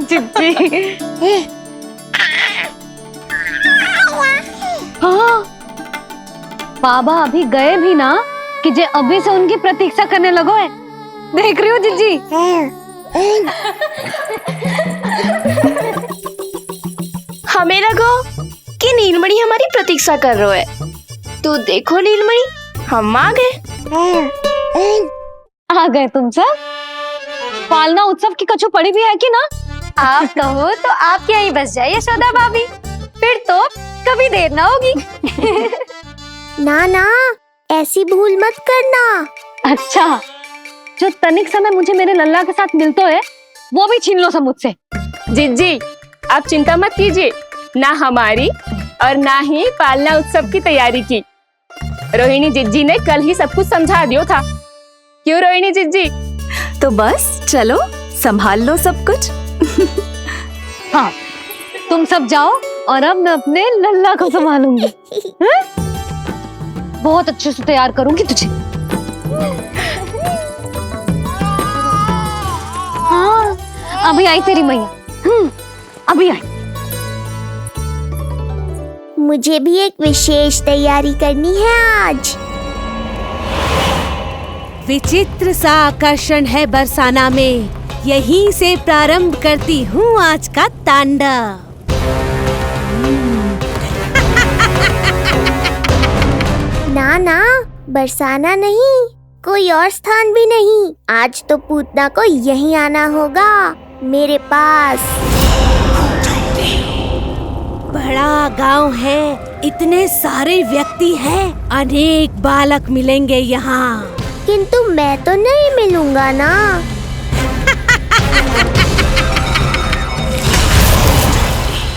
जिज्जी। हाँ, बाबा अभी गए भी ना कि जे अभी से उनकी प्रतीक्षा करने लगो है। देख रही हो जिज्जी? हमें लगो कि नीलमणि हमारी प्रतीक्षा कर रहे है। तो देखो नीलमणि, हम आ गए। आ गए तुम सब? पालना उत्सव की कछु पड़ी भी है कि ना? आप कहो तो आप यहीं बस जाइए यशोदा भाभी, फिर तो कभी देर ना होगी। ना ना, ऐसी भूल मत करना। अच्छा, जो तनिक समय मुझे मेरे लल्ला के साथ मिलते है वो भी छीन लो सब मुझसे। जिज्जी, आप चिंता मत कीजिए, ना हमारी और ना ही पालना उत्सव की तैयारी की। रोहिणी जिज्जी ने कल ही सब कुछ समझा दिया था। क्यों रोहिणी जिज्जी? तो बस चलो, संभाल लो सब कुछ। हाँ, तुम सब जाओ और अब मैं अपने लल्ला को संभालूंगी। बहुत अच्छे से तैयार करूंगी तुझे। हाँ, अभी आई तेरी मैया। अभी आई। मुझे भी एक विशेष तैयारी करनी है आज। विचित्र सा आकर्षण है बरसाना में, यहीं से प्रारंभ करती हूँ आज का तांडव। ना ना, बरसाना नहीं, कोई और स्थान भी नहीं। आज तो पूतना को यहीं आना होगा, मेरे पास। बड़ा गांव है, इतने सारे व्यक्ति हैं, अनेक बालक मिलेंगे यहाँ। किंतु मैं तो नहीं मिलूंगा ना।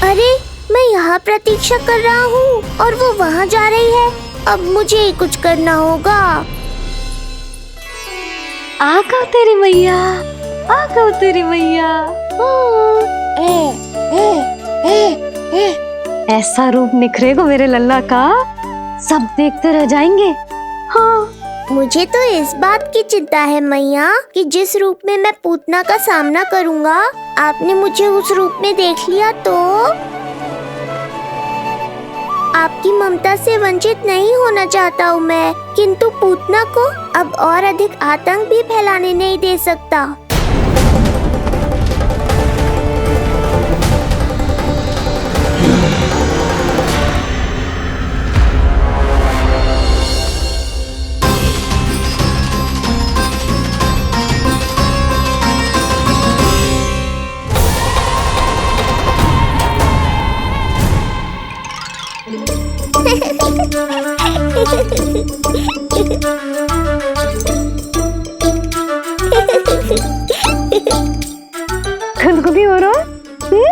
अरे, मैं यहाँ प्रतीक्षा कर रहा हूँ और वो वहाँ जा रही है। अब मुझे ही कुछ करना होगा। आ गओ तेरी मैया, आ गओ तेरी मैया। ऐसा रूप निखरेगा मेरे लल्ला का, सब देखते रह जाएंगे। हाँ, मुझे तो इस बात की चिंता है मैया कि जिस रूप में मैं पूतना का सामना करूँगा, आपने मुझे उस रूप में देख लिया तो आपकी ममता से वंचित नहीं होना चाहता हूँ मैं, किंतु पूतना को अब और अधिक आतंक भी फैलाने नहीं दे सकता। खुदकुदी हो रहा है?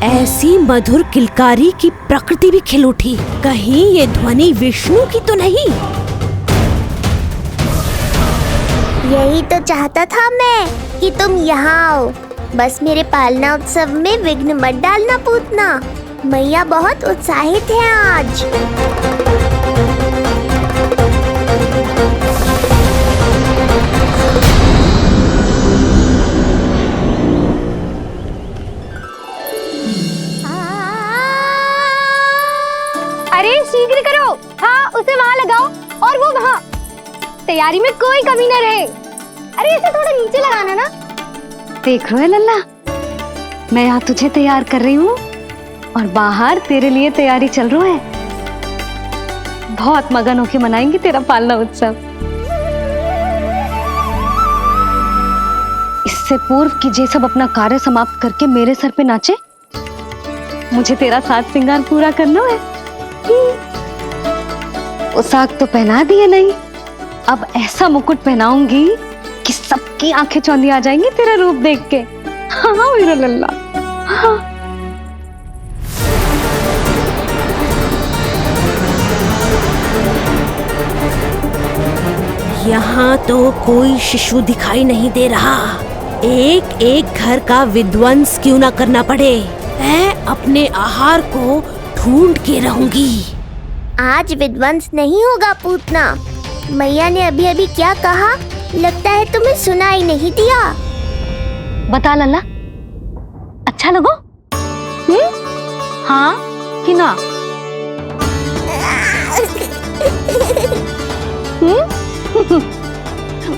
ऐसी मधुर किलकारी की प्रकृति भी खिल उठी। कहीं ये ध्वनि विष्णु की तो नहीं? यही तो चाहता था मैं कि तुम यहाँ आओ। बस मेरे पालना उत्सव में विघ्न मत डालना पूतना। मैया बहुत उत्साहित है आज। अरे शीघ्र करो, हाँ उसे वहाँ लगाओ और वो वहाँ। तैयारी में कोई कमी न रहे। अरे इसे थोड़ा नीचे लगाना ना। देख रहे हो लल्ला, मैं यहाँ तुझे तैयार कर रही हूँ और बाहर तेरे लिए तैयारी चल रहा है। बहुत मगन होके मनाएंगे तेरा पालना उत्सव। इससे पूर्व कि जे सब अपना कार्य समाप्त करके मेरे सर पे नाचे, मुझे तेरा साज श्रृंगार पूरा करना है। पोशाक तो पहना दिए नहीं, अब ऐसा मुकुट पहनाऊंगी कि सबकी आंखें चौंधी आ जाएंगी तेरा रूप देख के। हाँ मेरा लल्ला, हाँ। यहाँ तो कोई शिशु दिखाई नहीं दे रहा। एक एक घर का विध्वंस क्यों ना करना पड़े, मैं अपने आहार को ढूंढ के रहूंगी। आज विध्वंस नहीं होगा पूतना। मैया ने अभी अभी क्या कहा, लगता है तुम्हें सुनाई नहीं दिया। बता लल्ला, अच्छा लगो? हाँ कि ना?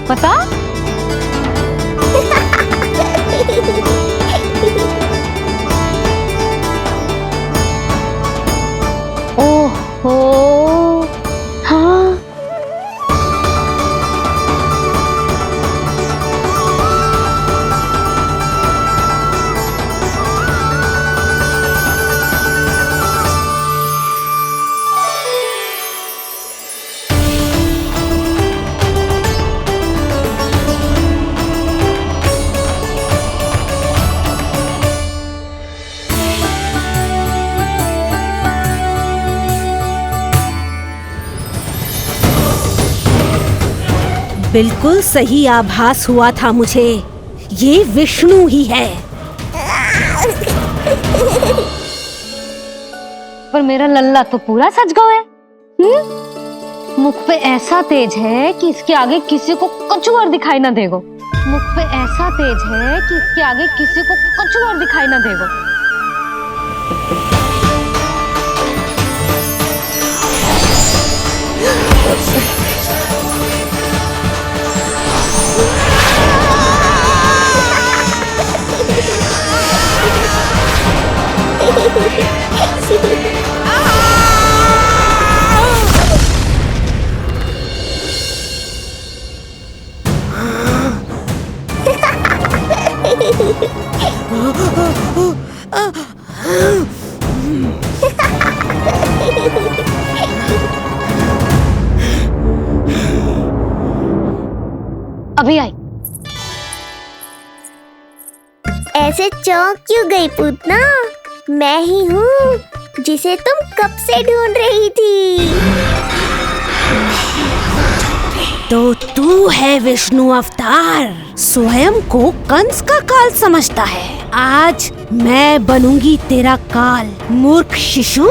बता। ओहो, हाँ। बिल्कुल सही आभास हुआ था मुझे, ये विष्णु ही है। पर मेरा लल्ला तो पूरा सज गया है। मुख पे ऐसा तेज है कि इसके आगे किसी को कुछ और दिखाई ना देगो। मुख पे ऐसा तेज है कि इसके आगे किसी को कुछ और दिखाई ना देगो। अभी आई। ऐसे चौंक क्यों गई पूतना? मैं ही हूँ जिसे तुम कब से ढूंढ रही थी। तो तू है विष्णु अवतार, स्वयं को कंस का काल समझता है। आज मैं बनूंगी तेरा काल, मूर्ख शिशु।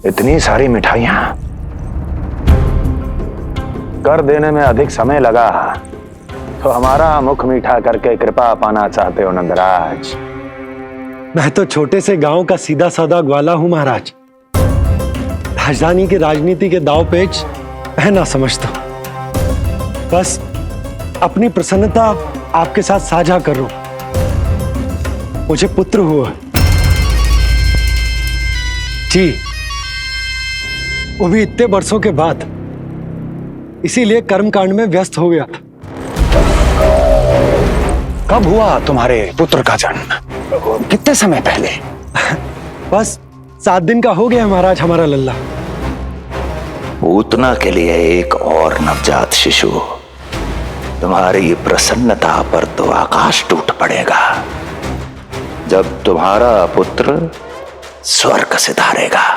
इतनी सारी मिठाइयां कर देने में अधिक समय लगा, तो हमारा मुख मीठा करके कृपा पाना चाहते हो नंदराज? मैं तो छोटे से गांव का सीधा साधा ग्वाला हूं महाराज। राजधानी की राजनीति के दाव पेच मैं ना समझता। बस अपनी प्रसन्नता आपके साथ साझा कर रहा हूं। मुझे पुत्र हुआ जी, वो भी इतने वर्षों के बाद, इसीलिए कर्मकांड में व्यस्त हो गया। कब हुआ तुम्हारे पुत्र का जन्म? कितने समय पहले? बस 7 दिन का हो गया महाराज हमारा लल्ला। पूतना के लिए एक और नवजात शिशु, तुम्हारी प्रसन्नता पर तो आकाश टूट पड़ेगा जब तुम्हारा पुत्र स्वर्ग सिधारेगा।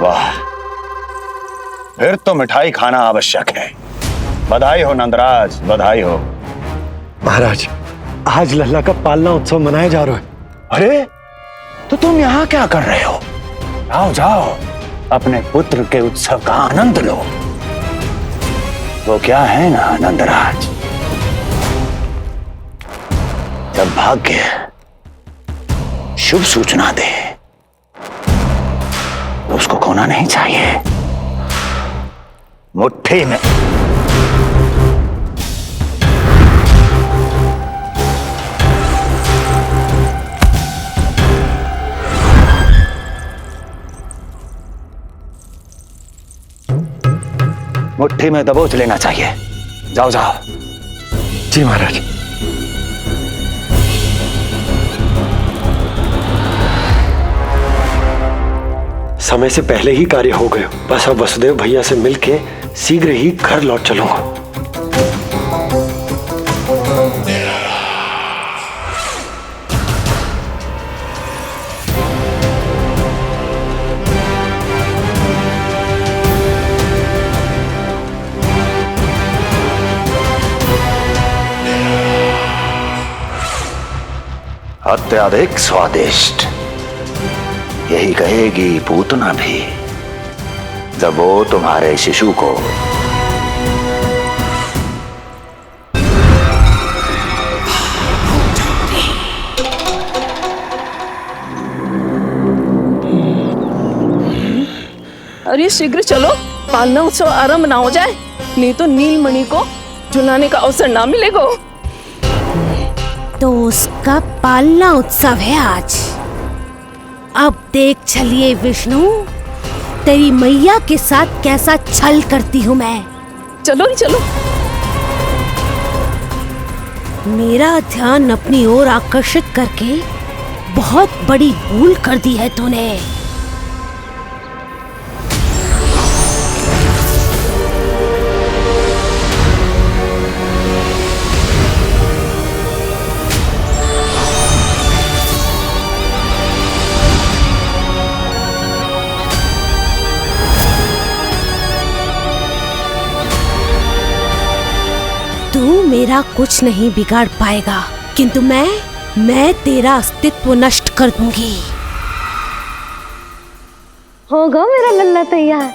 वाह, फिर तो मिठाई खाना आवश्यक है। बधाई हो नंदराज, बधाई हो। महाराज, आज लल्ला का पालना उत्सव मनाया जा रहा है। अरे, तो तुम यहाँ क्या कर रहे हो? जाओ जाओ, अपने पुत्र के उत्सव का आनंद लो। वो क्या है ना नंदराज, जब भाग्य शुभ सूचना दे तो उसको खोना नहीं चाहिए। मुट्ठी में मुट्ठी में दबोच लेना चाहिए। जाओ जाओ। जी महाराज। समय से पहले ही कार्य हो गए। बस अब वसुदेव भैया से मिलके शीघ्र ही घर लौट चलूंगा। अत्यधिक स्वादिष्ट, यही कहेगी पूतना भी जब वो तुम्हारे शिशु को अरे शीघ्र चलो, पालना उत्सव आरंभ ना हो जाए, नहीं तो नीलमणि को झुलाने का अवसर ना मिलेगा। तो उसका पालना उत्सव है आज। अब देख चलिए विष्णु, तेरी मैया के साथ कैसा छल करती हूँ मैं। चलो नहीं चलो। मेरा ध्यान अपनी ओर आकर्षित करके बहुत बड़ी भूल कर दी है तूने। तू मेरा कुछ नहीं बिगाड़ पाएगा, किंतु मैं तेरा अस्तित्व नष्ट कर दूंगी। होगा मेरा लल्ला तैयार,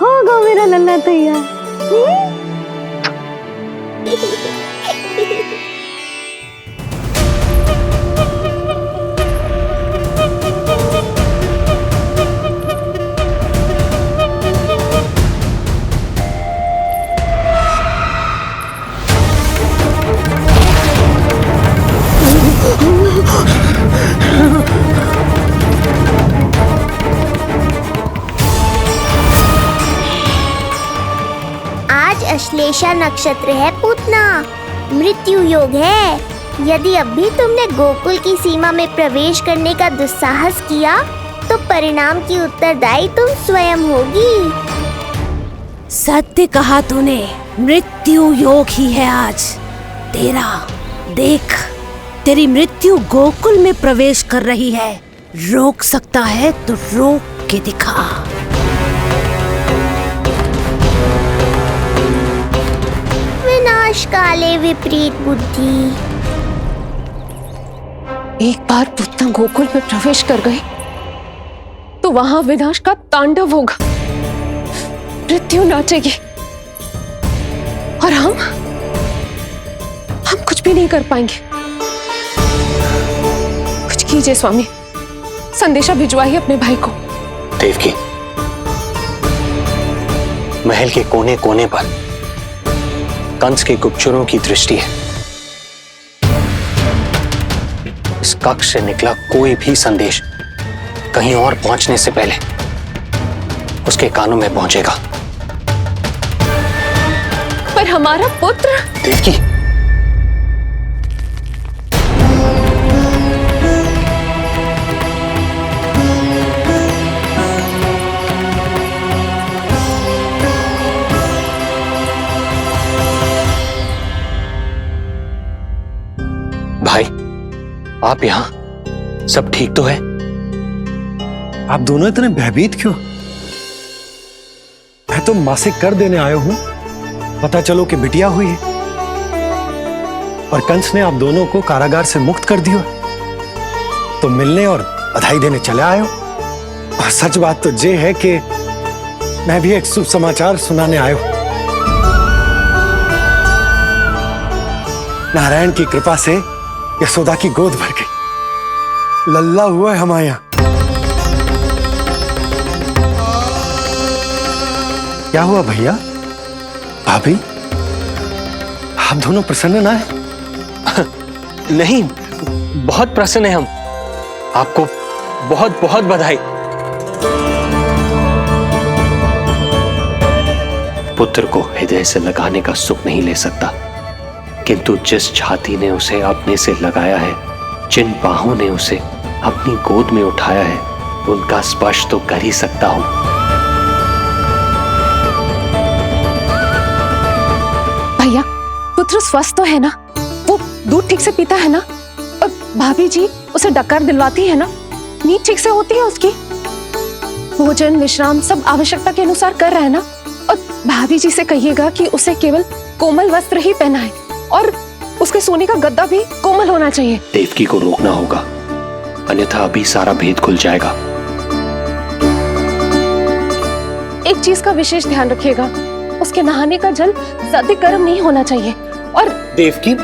होगा मेरा लल्ला तैयार। आज अश्लेषा नक्षत्र है पूतना, मृत्यु योग है। यदि अब भी तुमने गोकुल की सीमा में प्रवेश करने का दुस्साहस किया तो परिणाम की उत्तरदायी तुम स्वयं होगी। सत्य कहा तूने, मृत्यु योग ही है आज तेरा। देख, तेरी मृत्यु गोकुल में प्रवेश कर रही है। रोक सकता है तो रोक के दिखा। विनाश काले विपरीत बुद्धि। एक बार पुतना गोकुल में प्रवेश कर गए तो वहां विनाश का तांडव होगा, मृत्यु नाचेगी और हम कुछ भी नहीं कर पाएंगे। कुछ कीजिए स्वामी, संदेशा भिजवाइए अपने भाई को। देवकी, महल के कोने कोने पर कंस के गुप्तचरों की दृष्टि है। इस कक्ष से निकला कोई भी संदेश कहीं और पहुंचने से पहले उसके कानों में पहुंचेगा। पर हमारा पुत्र। देवकी, भाई, आप यहाँ सब ठीक तो है? आप दोनों इतने भयभीत क्यों? मैं तो मासिक कर देने आया हूं, पता चलो कि बिटिया हुई है और कंस ने आप दोनों को कारागार से मुक्त कर दिया, तो मिलने और बधाई देने चले आए हो। और सच बात तो ये है कि मैं भी एक शुभ समाचार सुनाने आया हूं। नारायण की कृपा से यशोदा की गोद भर गई, लल्ला हुआ है हमारे यहां। क्या हुआ भैया, भाभी, आप दोनों प्रसन्न ना है? नहीं, बहुत प्रसन्न है हम। आपको बहुत बहुत बधाई। पुत्र को हृदय से लगाने का सुख नहीं ले सकता, किंतु जिस छाती ने उसे अपने से लगाया है, जिन बाहों ने उसे अपनी गोद में उठाया है, उनका स्पर्श तो कर ही सकता हूं। भैया, पुत्र स्वस्थ तो है ना? वो दूध ठीक से पीता है ना? और भाभी जी उसे डकार दिलवाती है ना? नींद ठीक से होती है उसकी? भोजन विश्राम सब आवश्यकता के अनुसार कर रहा है ना? और भाभी जी से कहिएगा कि उसे केवल कोमल वस्त्र ही पहनाए और उसके सोने का गद्दा भी कोमल होना चाहिए। देवकी को रोकना होगा, अन्यथा अभी सारा भेद खुल जाएगा। एक चीज का विशेष ध्यान रखिएगा, उसके नहाने का जल ज्यादा गर्म नहीं होना चाहिए। और देवकी,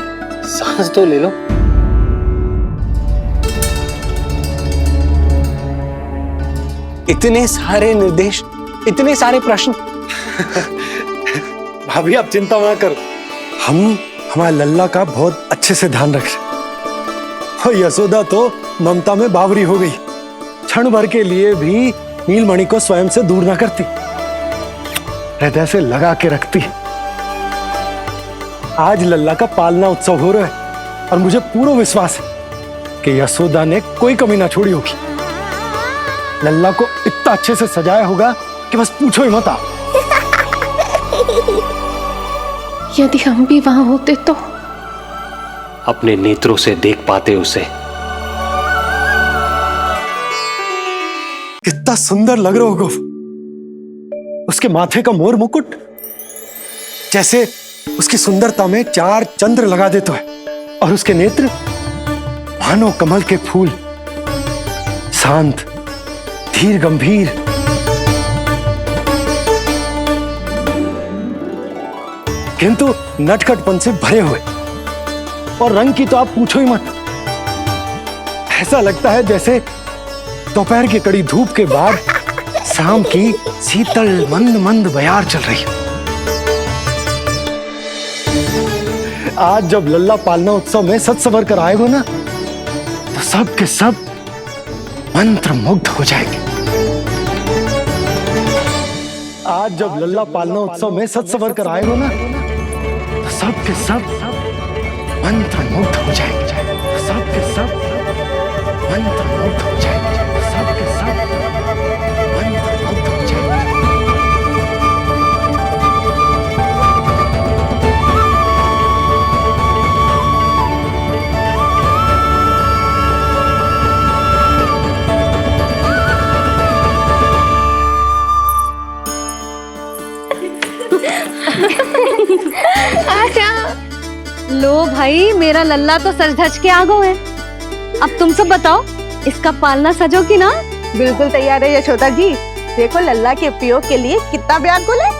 सांस तो ले लो। इतने सारे निर्देश, इतने सारे प्रश्न। भाभी आप चिंता ना करो, हम हमारे लल्ला का बहुत अच्छे से ध्यान रख रहे। और यशोदा तो ममता में बावरी हो गई, क्षण भर के लिए भी नीलमणि को स्वयं से दूर ना करती, हृदय से लगा के रखती। आज लल्ला का पालना उत्सव हो रहा है और मुझे पूरा विश्वास है कि यशोदा ने कोई कमी ना छोड़ी होगी। लल्ला को इतना अच्छे से सजाया होगा कि बस पूछो ही मत आप। यदि हम भी वहां होते तो अपने नेत्रों से देख पाते उसे। कितना सुंदर लग रहा होगा उसके माथे का मोर मुकुट, जैसे उसकी सुंदरता में 4 चंद्र लगा देते हैं। और उसके नेत्र मानो कमल के फूल, शांत धीर गंभीर। किंतु नटखटपन से भरे हुए, और रंग की तो आप पूछो ही मत। ऐसा लगता है जैसे दोपहर की कड़ी धूप के बाद शाम की शीतल मंद मंद बयार चल रही है। आज जब लल्ला पालना उत्सव में सज संवर कर आएगा ना, तो सब के सब मंत्र मुग्ध हो जाएंगे। आज जब लल्ला पालना उत्सव में सज संवर कर आएगा ना, तो सब के सब मंत्र मुग्ध हो जाएंगे। सब के सब मंत्र मुग्ध हो जाएंगे। सब के सब मंत्र मुग्ध हो जाएंगे। लो भाई, मेरा लल्ला तो सज धज के आ गो है। अब तुम सब बताओ, इसका पालना सजो कि ना? बिल्कुल तैयार है यशोदा जी। देखो लल्ला के उपयोग के लिए कितना व्याकुल है।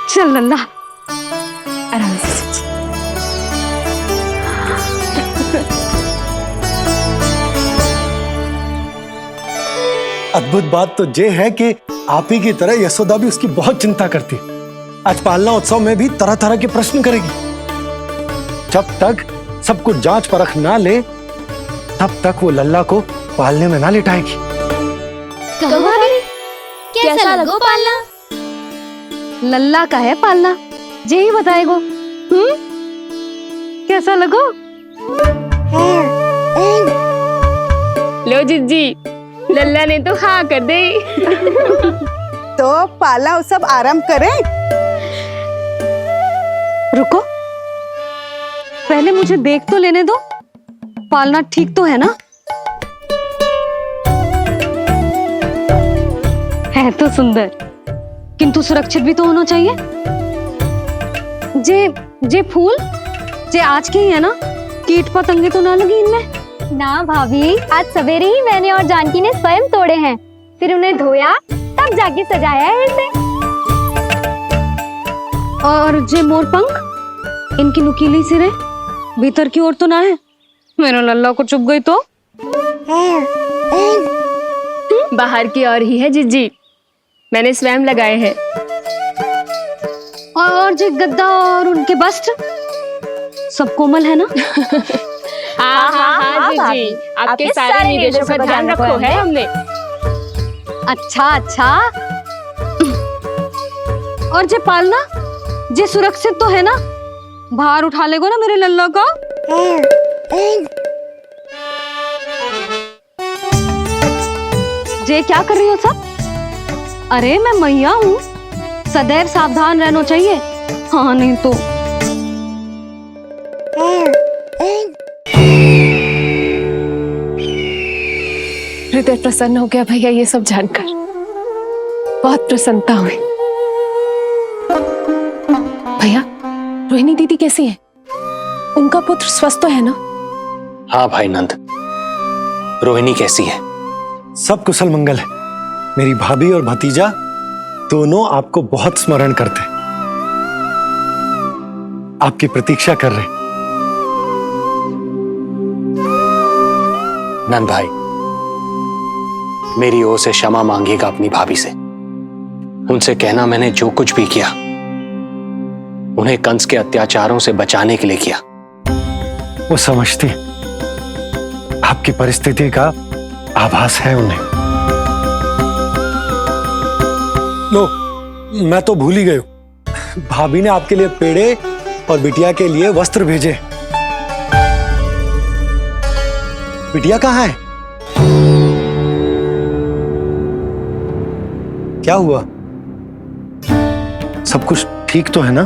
चल लल्ला, आराम से। अद्भुत बात तो ये है कि आप ही की तरह यशोदा भी उसकी बहुत चिंता करती है। आज पालना उत्सव में भी तरह तरह के प्रश्न करेगी। जब तक सब कुछ जांच परख ना ले, तब तक वो लल्ला को पालने में ना लिटाएगी। कहो भाभी, कैसा लगो पालना? लल्ला का है पालना, जे ही बताएगो। कैसा लगो? लो जिज्जी, लल्ला ने तो हाँ कर दे। तो पालना उत्सव आरंभ करें। रुको, पहले मुझे देख तो लेने दो, पालना ठीक तो है ना? है तो सुंदर, किंतु सुरक्षित भी तो होना चाहिए। जे फूल जे आज के ही है ना, कीट पतंगे तो ना लगी इनमें? ना भाभी, आज सवेरे ही मैंने और जानकी ने स्वयं तोड़े हैं, फिर उन्हें धोया, तब जाके सजाया है इसे। और जे मोर पंख, इनकी नुकीली सिरे भीतर की ओर तो ना है? मेरा लल्ला को चुभ गई तो? बाहर की ओर ही है जिज्जी, मैंने स्वयं लगाए हैं। और जे गद्दा और उनके वस्त्र सब कोमल है ना? हाँ जिज्जी, आपके सारे निर्देशों का ध्यान रखो है हमने। अच्छा अच्छा। और जे पालना जे सुरक्षित तो है ना, बाहर उठा लेगो ना मेरे लल्ला को। जे क्या कर रही हो सब? अरे मैं मैया हूँ, सदैव सावधान रहना चाहिए। हाँ नहीं तो हृदय प्रसन्न हो गया भैया ये सब जानकर, बहुत प्रसन्नता हुई। भैया रोहिणी दीदी कैसी है? उनका पुत्र स्वस्थ तो है ना? हाँ भाई नंद, रोहिणी कैसी है? सब कुशल मंगल है। मेरी भाभी और भतीजा दोनों आपको बहुत स्मरण करते, आपकी प्रतीक्षा कर रहे। नंद भाई, मेरी ओर से क्षमा मांगिएगा अपनी भाभी से। उनसे कहना मैंने जो कुछ भी किया उन्हें कंस के अत्याचारों से बचाने के लिए किया। वो समझती आपकी परिस्थिति का आभास है उन्हें। लो, मैं तो भूल ही गई हूं, भाभी ने आपके लिए पेड़े और बिटिया के लिए वस्त्र भेजे। बिटिया कहाँ है? क्या हुआ? सब कुछ ठीक तो है ना?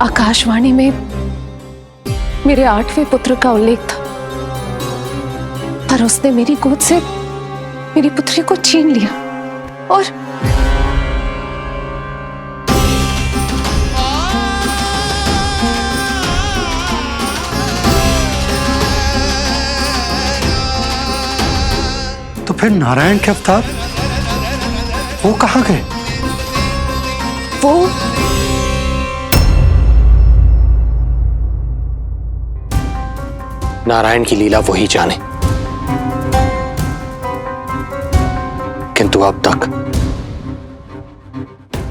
आकाशवाणी में मेरे 8वें पुत्र का उल्लेख था, पर उसने मेरी गोद से मेरी पुत्री को छीन लिया और तो फिर नारायण के अवतार वो कहाँ गए? वो नारायण की लीला वही जाने, किंतु अब तक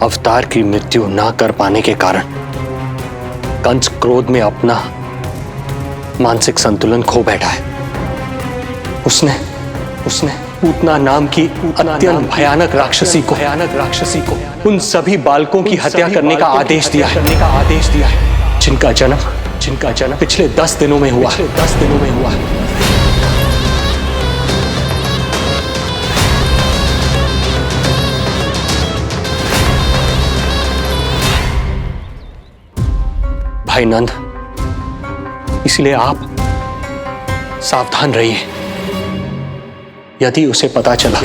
अवतार की मृत्यु ना कर पाने के कारण कंस क्रोध में अपना मानसिक संतुलन खो बैठा है। उसने पूतना नाम की अत्यंत भयानक राक्षसी को उन सभी बालकों की हत्या करने का आदेश दिया है जिनका जन्म पिछले 10 दिनों में हुआ। भाई नंद, इसलिए आप सावधान रहिए। यदि उसे पता चला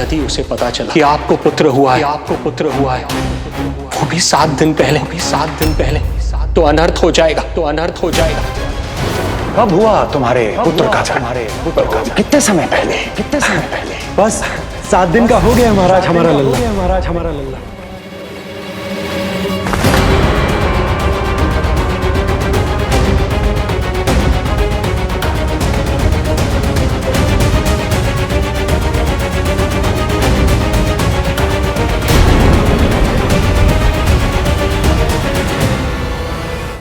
कि आपको पुत्र हुआ है, वो भी 7 दिन पहले, तो अनर्थ हो जाएगा। कब हुआ तुम्हारे पुत्र का जन्म? कितने समय पहले? बस 7 दिन का हो गया महाराज हमारा लल्ला।